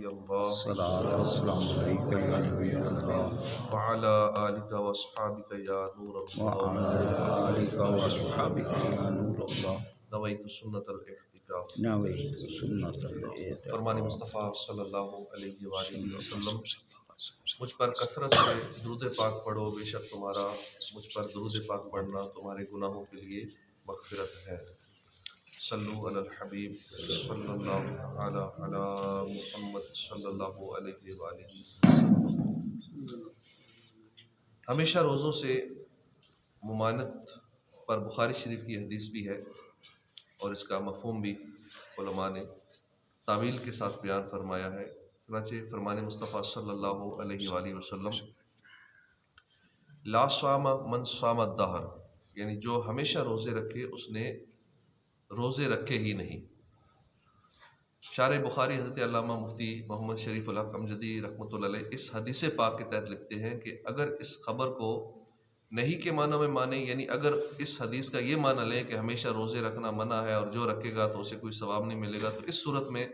نبی اللہ الصلاۃ والسلام علیک یا نبی اللہ وعلی آلک واصحابک یا نور وعلی اللہ آلک واصحابک یا نور اللہ نویت سنت الاحتکاف۔ نویت سنت الاعتکاف۔ فرمان مصطفیٰ صلی اللہ علیہ وآلہ وسلم، مجھ پر کثرت سے درود پاک پڑھو، بے شک تمہارا مجھ پر درود پاک پڑھنا تمہارے گناہوں کے لیے مغفرت ہے۔ صلو علی الحبیب صلی اللہ تعالی علی محمد صلی اللہ علیہ وآلہ وسلم۔ ہمیشہ روزوں سے ممانعت پر بخاری شریف کی حدیث بھی ہے اور اس کا مفہوم بھی علماء نے تعویل کے ساتھ بیان فرمایا ہے۔ چنانچہ فرمان مصطفیٰ صلی اللہ علیہ وآلہ وسلم، لا صام من صام الدہر، یعنی جو ہمیشہ روزے رکھے اس نے روزے رکھے ہی نہیں۔ شارح بخاری حضرت علامہ مفتی محمد شریف الحق امجدی رحمۃ اللہ علیہ اس حدیث پاک کے تحت لکھتے ہیں کہ اگر اس خبر کو نہیں کے معنی میں مانیں، یعنی اگر اس حدیث کا یہ معنی لیں کہ ہمیشہ روزے رکھنا منع ہے اور جو رکھے گا تو اسے کوئی ثواب نہیں ملے گا، تو اس صورت میں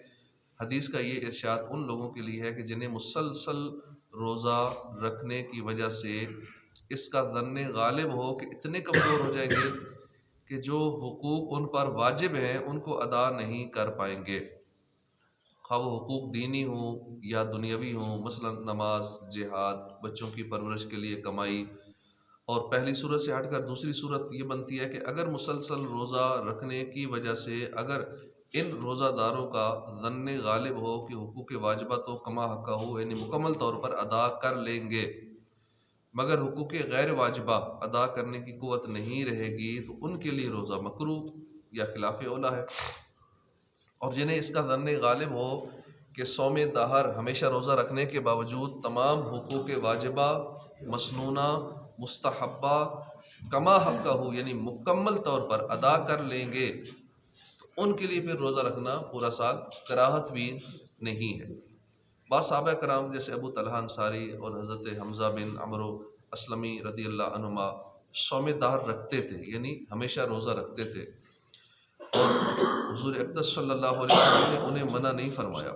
حدیث کا یہ ارشاد ان لوگوں کے لیے ہے کہ جنہیں مسلسل روزہ رکھنے کی وجہ سے اس کا ظن غالب ہو کہ اتنے کمزور ہو جائیں گے کہ جو حقوق ان پر واجب ہیں ان کو ادا نہیں کر پائیں گے، خواہ وہ حقوق دینی ہوں یا دنیاوی ہوں، مثلا نماز، جہاد، بچوں کی پرورش کے لیے کمائی۔ اور پہلی صورت سے ہٹ کر دوسری صورت یہ بنتی ہے کہ اگر مسلسل روزہ رکھنے کی وجہ سے اگر ان روزہ داروں کا ظن غالب ہو کہ حقوق واجبہ تو کما حقہ ہو، یعنی مکمل طور پر ادا کر لیں گے، مگر حقوق غیر واجبہ ادا کرنے کی قوت نہیں رہے گی، تو ان کے لیے روزہ مکروہ یا خلاف اولیٰ ہے۔ اور جنہیں اس کا ظن غالب ہو کہ صوم دہر ہمیشہ روزہ رکھنے کے باوجود تمام حقوق واجبہ، مسنونہ، مستحبہ کما حقہ ہو، یعنی مکمل طور پر ادا کر لیں گے، تو ان کے لیے پھر روزہ رکھنا پورا سال کراہت بھی نہیں ہے۔ بعض صحابہ کرام جیسے ابو طلحہ انصاری اور حضرت حمزہ بن عمرو اسلمی رضی اللہ عنہما صوم دہر رکھتے تھے، یعنی ہمیشہ روزہ رکھتے تھے، اور حضور اقدس صلی اللہ علیہ وسلم نے انہیں منع نہیں فرمایا۔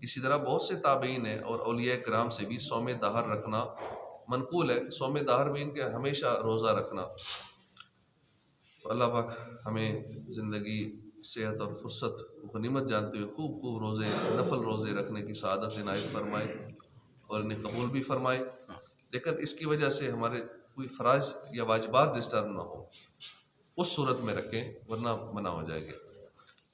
اسی طرح بہت سے تابعین ہیں اور اولیاء کرام سے بھی صوم دہر رکھنا منقول ہے، صوم دہر میں ان کے ہمیشہ روزہ رکھنا۔ تو اللہ پاک ہمیں زندگی، صحت اور فرصت کو غنیمت جانتے ہوئے خوب خوب روزے، نفل روزے رکھنے کی سعادت عنایت فرمائے اور انہیں قبول بھی فرمائے، لیکن اس کی وجہ سے ہمارے کوئی فرائض یا واجبات ڈسٹرب نہ ہو، اس صورت میں رکھیں، ورنہ منع ہو جائے گا۔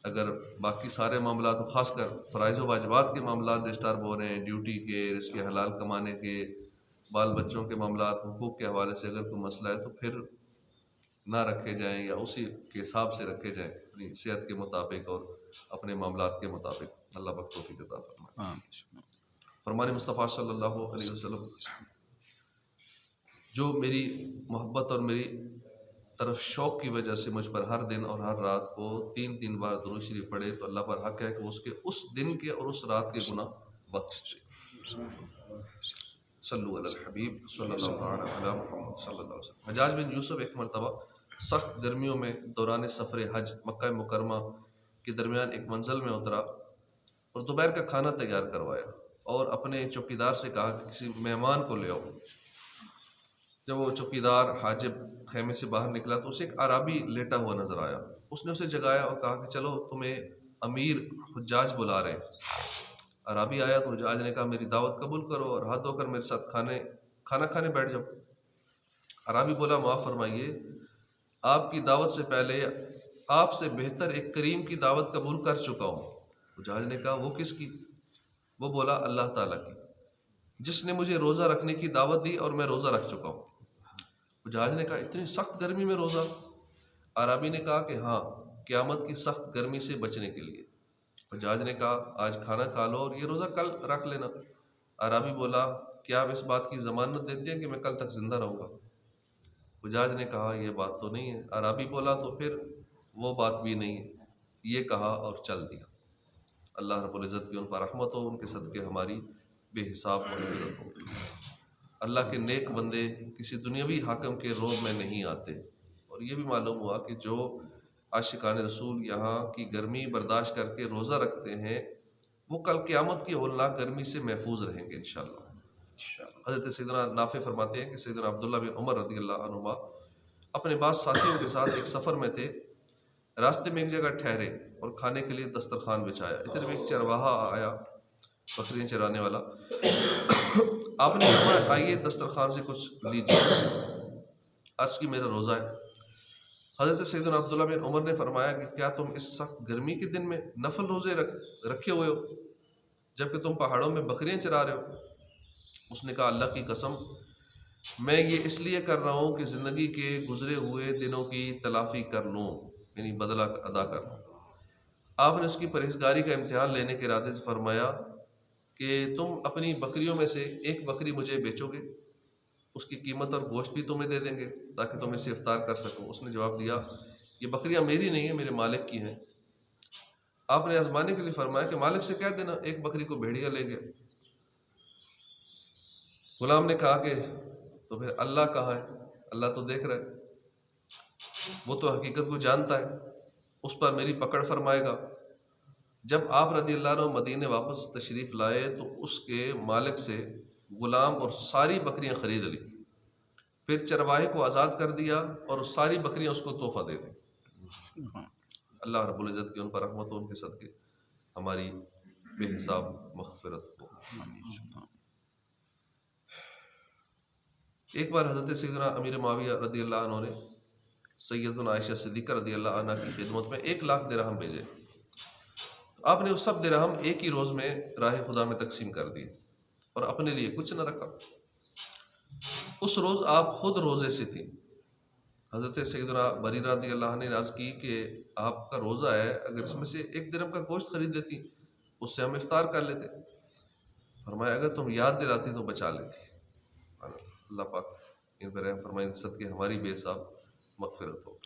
اگر باقی سارے معاملات، خاص کر فرائض و واجبات کے معاملات ڈسٹرب ہو رہے ہیں، ڈیوٹی کے، رزق حلال کمانے کے، بال بچوں کے معاملات، حقوق کے حوالے سے اگر کوئی مسئلہ ہے تو پھر نہ رکھے جائیں یا اسی کے حساب سے رکھے جائیں، اپنی صحت کے مطابق اور اپنے معاملات کے مطابق۔ اللہ پاک توفیق عطا فرمائے۔ فرمان مصطفیٰ صلی اللہ علیہ وسلم، جو میری محبت اور میری طرف شوق کی وجہ سے مجھ پر ہر دن اور ہر رات کو 3 بار درود شریف پڑھے تو اللہ پر حق ہے کہ اس کے اس دن کے اور اس رات کے گناہ بخش دے۔ صلو علی الحبیب صلی اللہ علیہ محمد صلی اللہ علیہ وسلم۔ حجاج بن یوسف ایک مرتبہ سخت گرمیوں میں دوران سفر حج مکہ مکرمہ کے درمیان ایک منزل میں اترا اور دوپہر کا کھانا تیار کروایا اور اپنے چوکیدار سے کہا کہ کسی مہمان کو لے آؤ۔ جب وہ چوکیدار حاجب خیمے سے باہر نکلا تو اسے ایک عرابی لیٹا ہوا نظر آیا۔ اس نے اسے جگایا اور کہا کہ چلو تمہیں امیر حجاج بلا رہے ہیں۔ عرابی آیا تو حجاج نے کہا میری دعوت قبول کرو اور ہاتھ دھو کر میرے ساتھ کھانا کھانے بیٹھ جاؤ۔ عرابی بولا معاف فرمائیے، آپ کی دعوت سے پہلے آپ سے بہتر ایک کریم کی دعوت قبول کر چکا ہوں۔ حجاج نے کہا وہ کس کی؟ وہ بولا اللہ تعالیٰ کی، جس نے مجھے روزہ رکھنے کی دعوت دی اور میں روزہ رکھ چکا ہوں۔ حجاج نے کہا اتنی سخت گرمی میں روزہ؟ عرابی نے کہا کہ ہاں، قیامت کی سخت گرمی سے بچنے کے لیے۔ حجاج نے کہا آج کھانا کھا لو اور یہ روزہ کل رکھ لینا۔ عرابی بولا کیا آپ اس بات کی ضمانت دیتے ہیں کہ میں کل تک زندہ رہوں گا؟ حجاج نے کہا یہ بات تو نہیں ہے۔ عرابی بولا تو پھر وہ بات بھی نہیں ہے۔ یہ کہا اور چل دیا۔ اللہ رب العزت کی ان پر رحمت ہو، ان کے صدقے ہماری بے حساب مغفرت ہو۔ اللہ کے نیک بندے کسی دنیاوی حاکم کے روب میں نہیں آتے، اور یہ بھی معلوم ہوا کہ جو عاشقان رسول یہاں کی گرمی برداشت کر کے روزہ رکھتے ہیں وہ کل قیامت کی ہولناک گرمی سے محفوظ رہیں گے انشاءاللہ۔ حضرت سیدنا نافع فرماتے ہیں کہ سیدنا عبداللہ بن عمر رضی اللہ عنہما اپنے بعض ساتھیوں کے ساتھ ایک سفر میں تھے، راستے میں ایک جگہ ٹھہرے اور کھانے کے لیے دسترخوان بچھایا۔ ادھر میں ایک چرواہا آیا، بکریاں چرانے والا۔ آپ نے فرمایا آئیے دسترخوان سے کچھ لیجیے۔ عرض کی میرا روزہ ہے۔ حضرت سیدنا عبداللہ بن عمر نے فرمایا کہ کیا تم اس سخت گرمی کے دن میں نفل روزے رکھے ہوئے ہو جبکہ تم پہاڑوں میں بکریاں چرا رہے ہو؟ اس نے کہا اللہ کی قسم میں یہ اس لیے کر رہا ہوں کہ زندگی کے گزرے ہوئے دنوں کی تلافی کر لوں، یعنی بدلہ ادا کر لوں۔ آپ نے اس کی پرہیزگاری کا امتحان لینے کے ارادے سے فرمایا کہ تم اپنی بکریوں میں سے ایک بکری مجھے بیچو گے، اس کی قیمت اور گوشت بھی تمہیں دے دیں گے تاکہ تم اسے افطار کر سکو۔ اس نے جواب دیا یہ بکریاں میری نہیں ہیں، میرے مالک کی ہیں۔ آپ نے آزمانے کے لیے فرمایا کہ مالک سے کہہ دینا ایک بکری کو بھیڑیا لے گیا۔ غلام نے کہا کہ تو پھر اللہ کہاں ہے؟ اللہ تو دیکھ رہا ہے، وہ تو حقیقت کو جانتا ہے، اس پر میری پکڑ فرمائے گا۔ جب آپ رضی اللہ عنہ مدینے واپس تشریف لائے تو اس کے مالک سے غلام اور ساری بکریاں خرید لی، پھر چرواہے کو آزاد کر دیا اور ساری بکریاں اس کو تحفہ دے دیں۔ اللہ رب العزت کی ان پر رحمت ہو، ان کے صدقے ہماری بے حساب مغفرت ہو۔ ایک بار حضرت سیدنا امیر معاویہ رضی اللہ عنہ نے سیدنا عائشہ صدیقہ رضی اللہ عنہ کی خدمت میں 1,00,000 درہم بھیجے۔ آپ نے وہ سب درہم ایک ہی روز میں راہ خدا میں تقسیم کر دیے اور اپنے لیے کچھ نہ رکھا۔ اس روز آپ خود روزے سے تھیں۔ حضرت سیدنا بریرہ رضی اللہ عنہ نے عرض کی کہ آپ کا روزہ ہے، اگر اس میں سے 1 درہم کا گوشت خرید لیتی اس سے ہم افطار کر لیتے۔ فرمایا اگر تم یاد دلاتی تو بچا لیتی۔ اللہ پاک ان پر رحم فرمائے، ان صدقے ہماری بے حساب مغفرت ہو۔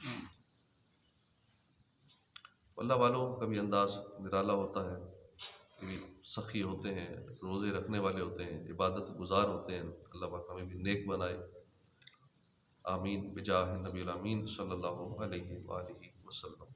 اللہ والوں کا بھی انداز نرالا ہوتا ہے، یہ سخی ہوتے ہیں، روزے رکھنے والے ہوتے ہیں، عبادت گزار ہوتے ہیں۔ اللہ پاک ہمیں بھی نیک بنائے، آمین بجاہ نبی الامین صلی اللہ علیہ وآلہ وسلم۔